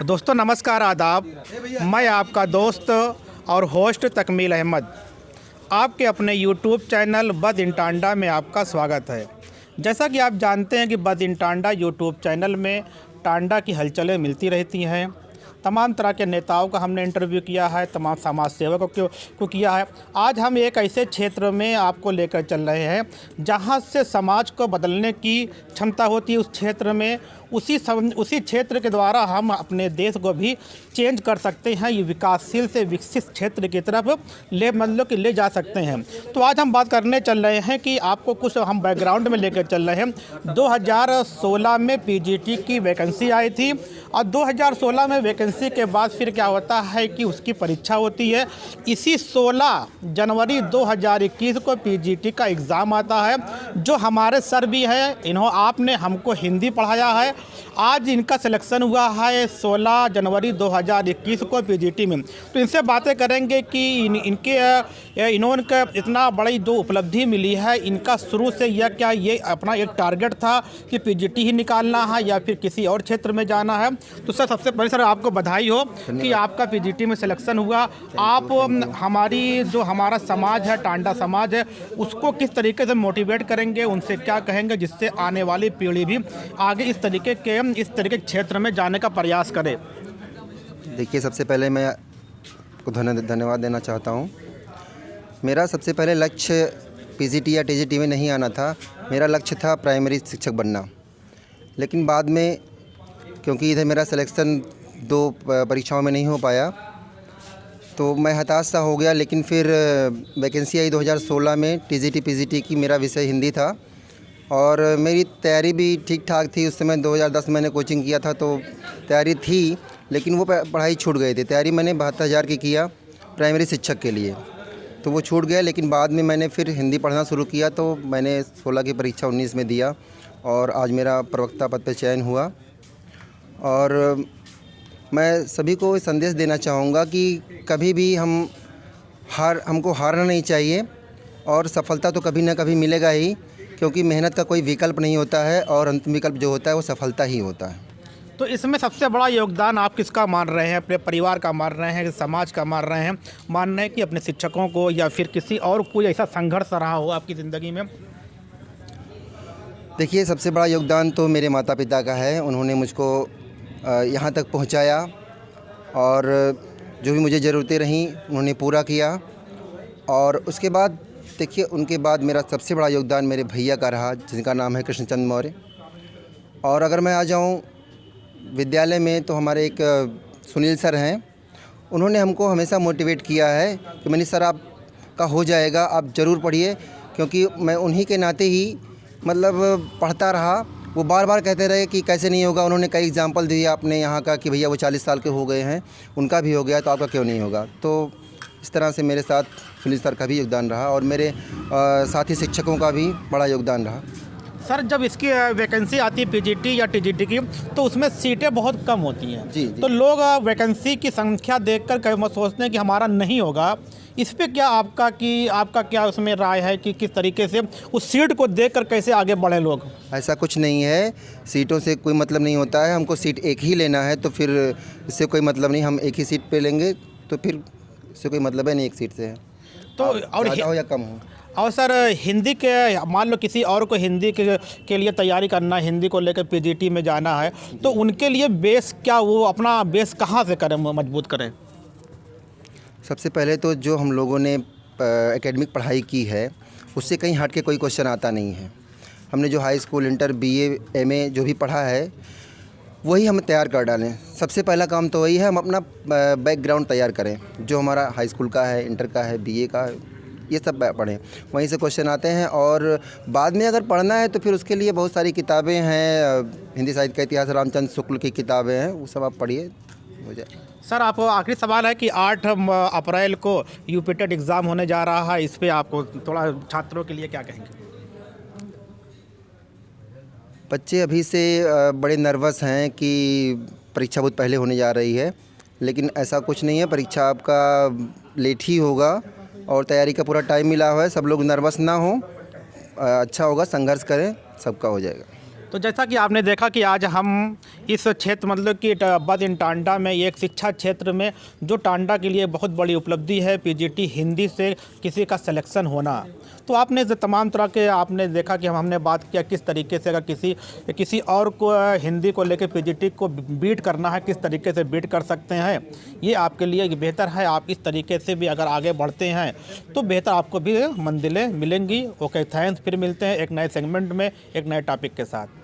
दोस्तों नमस्कार, आदाब। मैं आपका दोस्त और होस्ट तकमील अहमद आपके अपने YouTube चैनल बद इन टांडा में आपका स्वागत है। जैसा कि आप जानते हैं कि बद इन टांडा YouTube चैनल में टांडा की हलचलें मिलती रहती हैं। तमाम तरह के नेताओं का हमने इंटरव्यू किया है, तमाम समाज सेवकों को किया है। आज हम एक ऐसे क्षेत्र में आपको लेकर चल रहे हैं जहां से समाज को बदलने की क्षमता होती है। उस क्षेत्र में उसी क्षेत्र के द्वारा हम अपने देश को भी चेंज कर सकते हैं। ये विकासशील से विकसित क्षेत्र की तरफ ले जा सकते हैं। तो आज हम बात करने चल रहे हैं कि आपको कुछ हम बैकग्राउंड में लेकर चल रहे हैं। 2016 में पीजीटी की वैकेंसी आई थी और 2016 में वैकेंसी के बाद फिर क्या होता है कि उसकी परीक्षा होती है। इसी 16 जनवरी 2021 को पीजीटी का एग्ज़ाम आता है। जो हमारे सर भी हैं, आपने हमको हिंदी पढ़ाया है। आज इनका सिलेक्शन हुआ है 16 जनवरी 2021 को पीजीटी में। तो इनसे बातें करेंगे कि इन्होंने इतना बड़ी जो उपलब्धि मिली है, इनका शुरू से ये अपना एक टारगेट था कि पीजीटी ही निकालना है या फिर किसी और क्षेत्र में जाना है। तो सर, सबसे पहले सर आपको बधाई हो कि आपका पीजीटी में सिलेक्शन हुआ। आप हमारा समाज है, टांडा समाज है, उसको किस तरीके से मोटिवेट करेंगे, उनसे क्या कहेंगे जिससे आने वाली पीढ़ी भी आगे इस तरीके के क्षेत्र में जाने का प्रयास करे? देखिए, सबसे पहले मैं आपको धन्यवाद देना चाहता हूँ। मेरा सबसे पहले लक्ष्य पीजीटी या टीजीटी में नहीं आना था। मेरा लक्ष्य था प्राइमरी शिक्षक बनना। लेकिन बाद में क्योंकि इधर मेरा सिलेक्शन 2 परीक्षाओं में नहीं हो पाया तो मैं हताश सा हो गया। लेकिन फिर वैकेंसी आई 2016 में टीजीटी पीजीटी की। मेरा विषय हिंदी था और मेरी तैयारी भी ठीक ठाक थी। उस समय 2010 मैंने कोचिंग किया था तो तैयारी थी, लेकिन वो पढ़ाई छूट गई थी। तैयारी मैंने 72,000 की किया प्राइमरी शिक्षक के लिए, तो वो छूट गया। लेकिन बाद में मैंने फिर हिंदी पढ़ना शुरू किया तो मैंने 16 की परीक्षा 19 में दिया और आज मेरा प्रवक्ता पद पर चयन हुआ। और मैं सभी को संदेश देना चाहूँगा कि कभी भी हमको हारना नहीं चाहिए और सफलता तो कभी ना कभी मिलेगा ही, क्योंकि मेहनत का कोई विकल्प नहीं होता है और अंतिम विकल्प जो होता है वो सफलता ही होता है। तो इसमें सबसे बड़ा योगदान आप किसका मान रहे हैं? अपने परिवार का मान रहे हैं, समाज का मान रहे हैं कि अपने शिक्षकों को, या फिर किसी और कोई ऐसा संघर्ष रहा हो आपकी ज़िंदगी में? देखिए, सबसे बड़ा योगदान तो मेरे माता पिता का है। उन्होंने मुझको यहाँ तक पहुँचाया और जो भी मुझे ज़रूरतें रहीं उन्होंने पूरा किया। और उसके बाद देखिए, उनके बाद मेरा सबसे बड़ा योगदान मेरे भैया का रहा, जिनका नाम है कृष्णचंद्र मौर्य। और अगर मैं आ जाऊँ विद्यालय में तो हमारे एक सुनील सर हैं। उन्होंने हमको हमेशा मोटिवेट किया है कि मनीष सर, आपका हो जाएगा, आप ज़रूर पढ़िए। क्योंकि मैं उन्हीं के नाते ही पढ़ता रहा। वो बार बार कहते रहे कि कैसे नहीं होगा। उन्होंने कई एग्जाम्पल दिए अपने यहाँ का कि भैया वो 40 साल के हो गए हैं, उनका भी हो गया तो आपका क्यों नहीं होगा। तो इस तरह से मेरे साथ सुनील सर का भी योगदान रहा और मेरे साथी शिक्षकों का भी बड़ा योगदान रहा। सर, जब इसकी वैकेंसी आती है पीजीटी या टीजीटी की, तो उसमें सीटें बहुत कम होती हैं। जी। तो लोग वैकेंसी की संख्या देखकर सोचते हैं कि हमारा नहीं होगा। इस पे क्या आपका क्या उसमें राय है कि किस तरीके से उस सीट को देखकर कैसे आगे बढ़े लोग? ऐसा कुछ नहीं है, सीटों से कोई मतलब नहीं होता है। हमको सीट एक ही लेना है तो फिर इससे कोई मतलब नहीं। हम एक ही सीट पे लेंगे तो फिर इससे कोई मतलब है नहीं एक सीट से है तो और ज़्यादा हो या कम हो। और सर, हिंदी के मान लो किसी और को हिंदी के लिए तैयारी करना है, हिंदी को लेकर पीजीटी में जाना है, तो उनके लिए बेस क्या, वो अपना बेस कहाँ से करें, मजबूत करें? सबसे पहले तो जो हम लोगों ने एकेडमिक पढ़ाई की है उससे कहीं हट के कोई क्वेश्चन आता नहीं है। हमने जो high school, inter, BA, MA जो भी पढ़ा है वही हम तैयार कर डालें। सबसे पहला काम तो वही है, हम अपना बैकग्राउंड तैयार करें। जो हमारा हाई स्कूल का है, इंटर का है, बीए का है, ये सब पढ़ें, वहीं से क्वेश्चन आते हैं। और बाद में अगर पढ़ना है तो फिर उसके लिए बहुत सारी किताबें हैं। हिंदी साहित्य का इतिहास रामचंद्र शुक्ल की किताबें हैं, वो सब आप पढ़िए, हो जाए। सर, आप आखिरी सवाल है कि 8 अप्रैल को यूपी टेट एग्ज़ाम होने जा रहा है, इस पे आपको थोड़ा छात्रों के लिए क्या कहेंगे? बच्चे अभी से बड़े नर्वस हैं कि परीक्षा बहुत पहले होने जा रही है, लेकिन ऐसा कुछ नहीं है। परीक्षा आपका लेट ही होगा और तैयारी का पूरा टाइम मिला हुआ है। सब लोग नर्वस ना हो, अच्छा होगा, संघर्ष करें, सबका हो जाएगा। तो जैसा कि आपने देखा कि आज हम इस क्षेत्र मतलब कि बद इन टांडा में एक शिक्षा क्षेत्र में जो टांडा के लिए बहुत बड़ी उपलब्धि है पीजीटी हिंदी से किसी का सिलेक्शन होना। तो आपने जो तमाम तरह के आपने देखा कि हमने बात किया किस तरीके से अगर किसी और को हिंदी को लेकर पीजीटी को बीट करना है किस तरीके से बीट कर सकते हैं। ये आपके लिए बेहतर है, आप इस तरीके से भी अगर आगे बढ़ते हैं तो बेहतर आपको भी मंजिलें मिलेंगी। Okay, thanks. फिर मिलते हैं एक नए सेगमेंट में एक नए टॉपिक के साथ।